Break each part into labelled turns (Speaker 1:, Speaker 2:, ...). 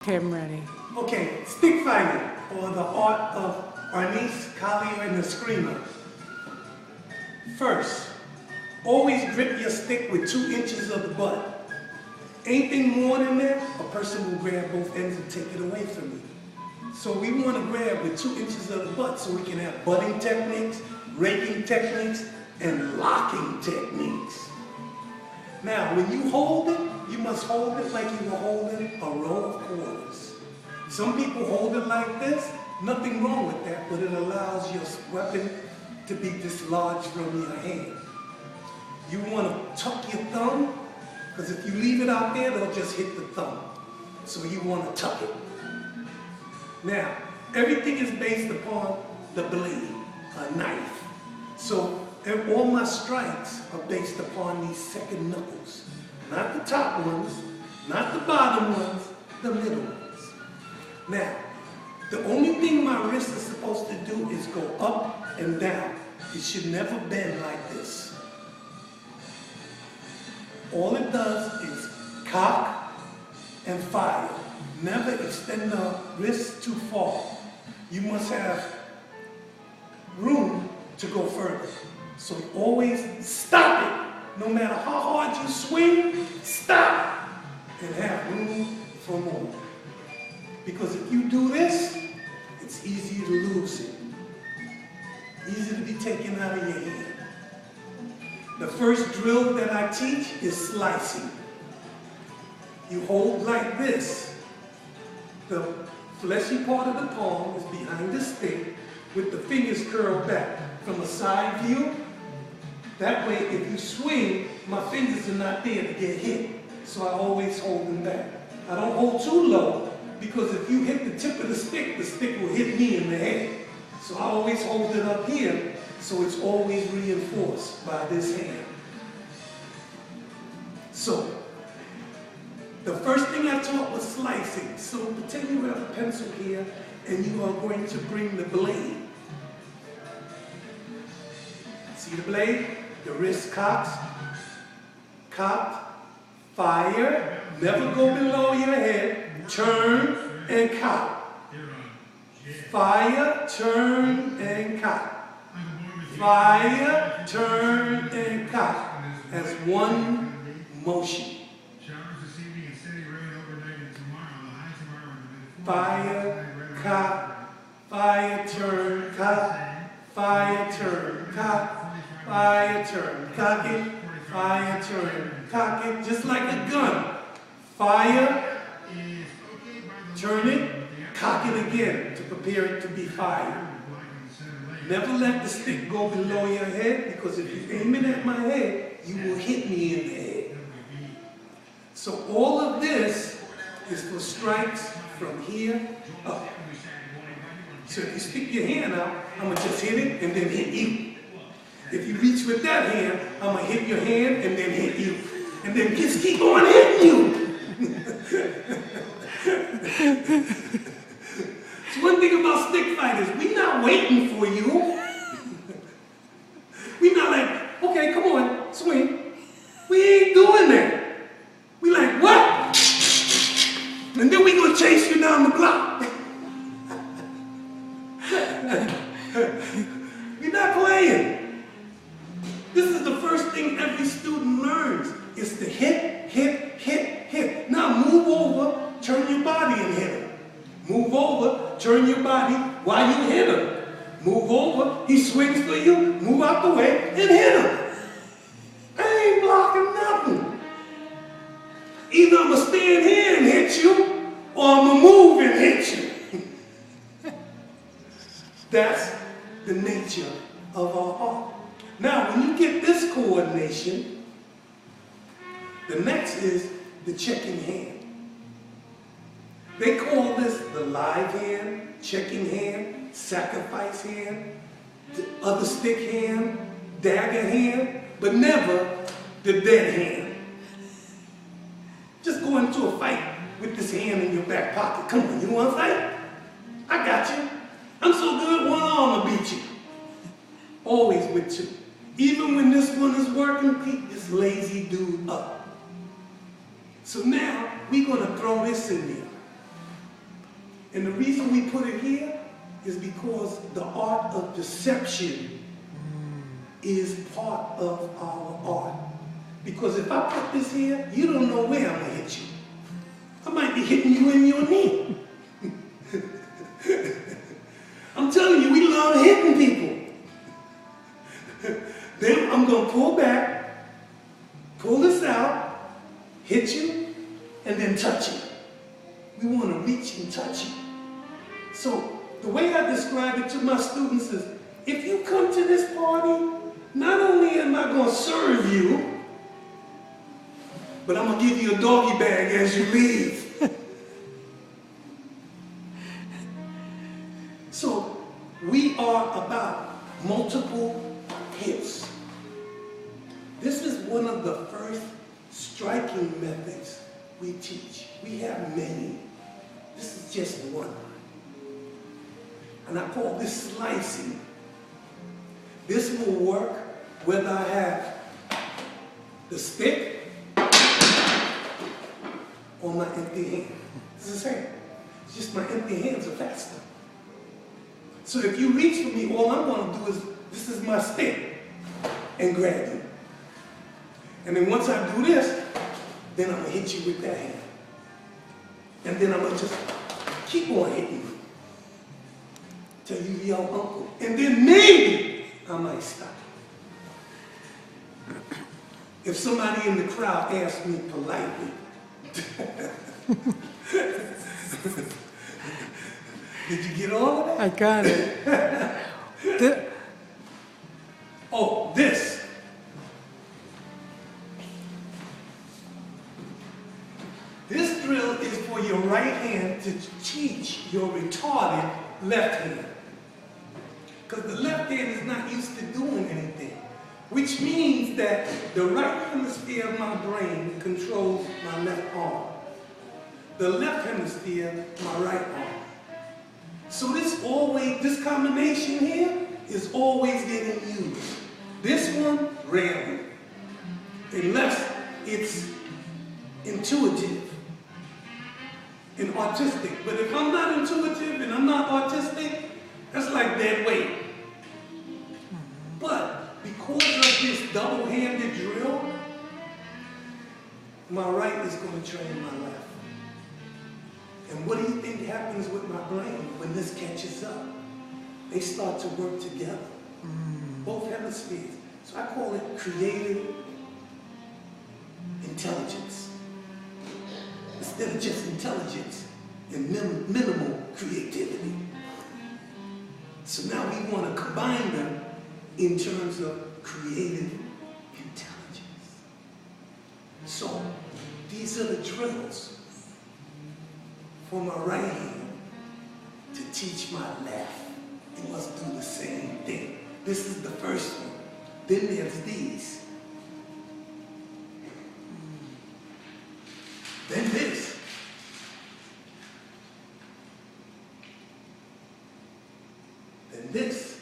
Speaker 1: Okay, I'm ready.
Speaker 2: Okay, stick fighting, or the art of Arnis, and Eskrima. First, always grip your stick with 2 inches of the butt. Anything more than that, a person will grab both ends and take it away from you. So we want to grab with 2 inches of the butt so we can have butting techniques, raking techniques, and locking techniques. Now, when you hold it, you must hold it like you were holding a row of quarters. Some people hold it like this. Nothing wrong with that, but it allows your weapon to be dislodged from your hand. You want to tuck your thumb, because if you leave it out there, it'll just hit the thumb. So you want to tuck it. Now, everything is based upon the blade, a knife. So all my strikes are based upon these second knuckles. Not the top ones, not the bottom ones, the middle ones. Now, the only thing my wrist is supposed to do is go up and down. It should never bend like this. All it does is cock and fire. Never extend the wrist too far. You must have room to go further. So always stop it. No matter how hard you swing, stop and have room for more. Because if you do this, it's easy to lose it. Easy to be taken out of your hand. The first drill that I teach is slicing. You hold like this. The fleshy part of the palm is behind the stick with the fingers curled back. From a side view, that way if you swing, my fingers are not there to get hit. So I always hold them back. I don't hold too low, because if you hit the tip of the stick will hit me in the head. So I always hold it up here, so it's always reinforced by this hand. So, the first thing I taught was slicing. So pretend you have a pencil here, and you are going to bring the blade. See the blade? The wrist cocks, cocked, fire, never go below your head, turn and cock. Fire, turn and cock. Fire, turn and cock. As one motion. Fire, cock, fire, turn, cock, fire, turn, cock, fire, turn, cock it, fire, turn, cock it, just like a gun. Fire, turn it, cock it again to prepare it to be fired. Never let the stick go below your head, because if you aim it at my head, you will hit me in the head. So all of this is for strikes from here up. So if you stick your hand out, I'm going to just hit it and then hit you. If you reach with that hand, I'm going to hit your hand and then hit you. And then just keep on hitting you. It's one thing about stick fighters, we're not waiting for you. We're not like, okay, come on, swing. We ain't doing that. We like, what? And then we're going to chase you down the block. We're not playing. This is the first thing every student learns, is to hit, hit, hit, hit. Now move over, turn your body and hit him. Move over, turn your body while you hit him. Move over, he swings for you, move out the way and hit him. I ain't blocking nothing. Either I'm going to stand here and hit you, or I'm going to move and hit you. That's the nature of our art. Now, when you get this coordination, the next is the checking hand. They call this the live hand, checking hand, sacrifice hand, the other stick hand, dagger hand, but never the dead hand. Just go into a fight with this hand in your back pocket. Come on, you want to fight? I got you. I'm so good, one arm will beat you. Always with two. Even when this one is working, keep this lazy dude up. So now, we're going to throw this in there. And the reason we put it here is because the art of deception is part of our art. Because if I put this here, you don't know where I'm gonna hit you. I might be hitting you in your knee. I'm telling you, we love hitting people. Then I'm gonna pull back, pull this out, hit you, and then touch you. We want to reach and touch you. So the way I describe it to my students is, if you come to this party, not only am I going to serve you, but I'm going to give you a doggy bag as you leave. So we are about multiple hits. This is one of the first striking methods we teach. We have many. This is just one. And I call this slicing. This will work whether I have the stick or my empty hand. It's the same. It's just my empty hands are faster. So if you reach for me, all I'm going to do is, this is my stick, and grab you. And then once I do this, then I'm going to hit you with that hand. And then I'm going to just keep on hitting you till you yell uncle. And then maybe I might stop. If somebody in the crowd asks me politely, did you get all of that?
Speaker 1: I got it.
Speaker 2: Oh, this. This drill is for your right hand to teach your retarded left hand. Because the left hand is not used to doing anything. Which means that the right hemisphere of my brain controls my left arm. The left hemisphere, my right arm. So this combination here is always getting used. This one, rarely. Unless it's intuitive and artistic. But if I'm not intuitive and I'm not artistic, that's like dead weight. But because of this double-handed drill, my right is going to train my left. And what do you think happens with my brain when this catches up? They start to work together. Both hemispheres. So I call it creative intelligence. Instead of just intelligence and minimal creativity. So now we want to combine them in terms of creative intelligence. So these are the drills for my right hand to teach my left. It must do the same thing. This is the first one. Then there's these. Then this. Then this.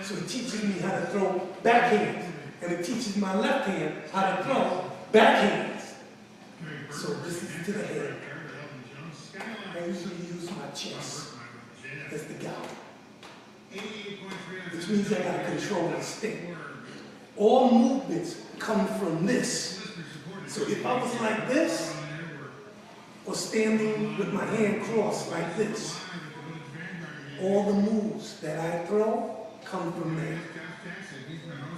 Speaker 2: So it teaches me how to throw backhands. And it teaches my left hand how to throw backhands. So this is to the head. I usually use my chest as the guide. Which means I gotta control the stick. All movements come from this. So if I was like this, or standing with my hand crossed like this, all the moves that I throw come from there.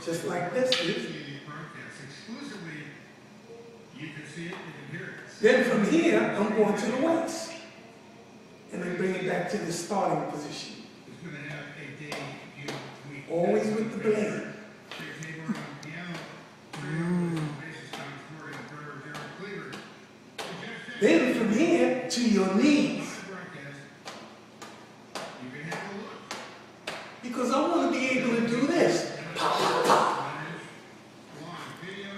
Speaker 2: Just like this. Then from here, I'm going to the waist. And then bring it back to the starting position. Always with the blade. Then from here to your knees. Because I want to be able to do this. Pop, pop, pop.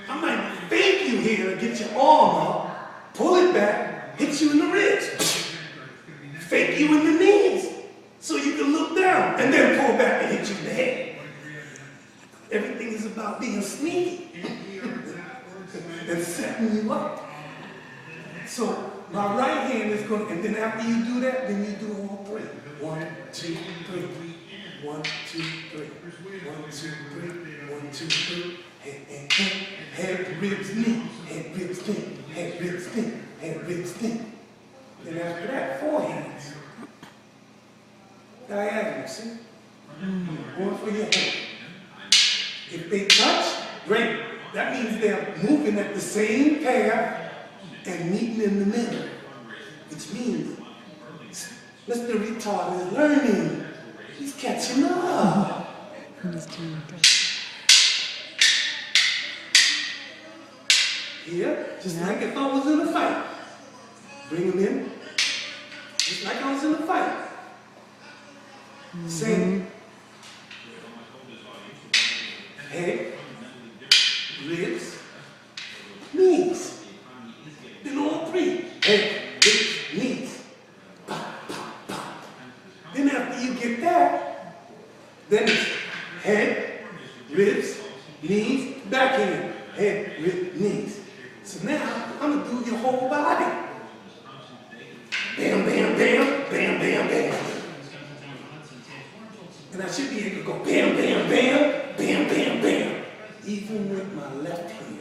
Speaker 2: I might fake you here to get your arm up, pull it back, hit you in the ribs. Fake you in the knees so you can look down and then pull back and hit you in the head. Everything is about being sneaky and setting you up. So My right hand is going to, and then after you do that, then you do all three. 1, 2, 3. 1, 2, 3. 1, 2, 3. 1, 2, 3. Head, ribs, knee. Head, ribs, knee. Head, ribs, knee. Head, ribs, knee. Then after that, 4 hands. Diagonal, see? Going for your head. If they touch, great. That means they're moving at the same path and meeting in the middle. Which means Mr. Retard is learning. He's catching up. Here, just like if I was in a fight. Bring him in. Just like I was in a fight. Same. Head, ribs, knees. Then all three. Head, ribs, knees. Pop, pop, pop. Then after you get that, then it's head, ribs, knees, backhand. Head, ribs, knees. So now I'm gonna do your whole body. Bam, bam, bam, bam, bam, bam. And I should be able to go bam, bam, bam, bam, bam, bam, even with my left hand.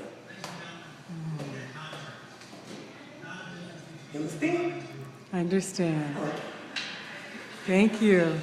Speaker 2: You understand?
Speaker 1: I understand.
Speaker 2: All right.
Speaker 1: Thank you.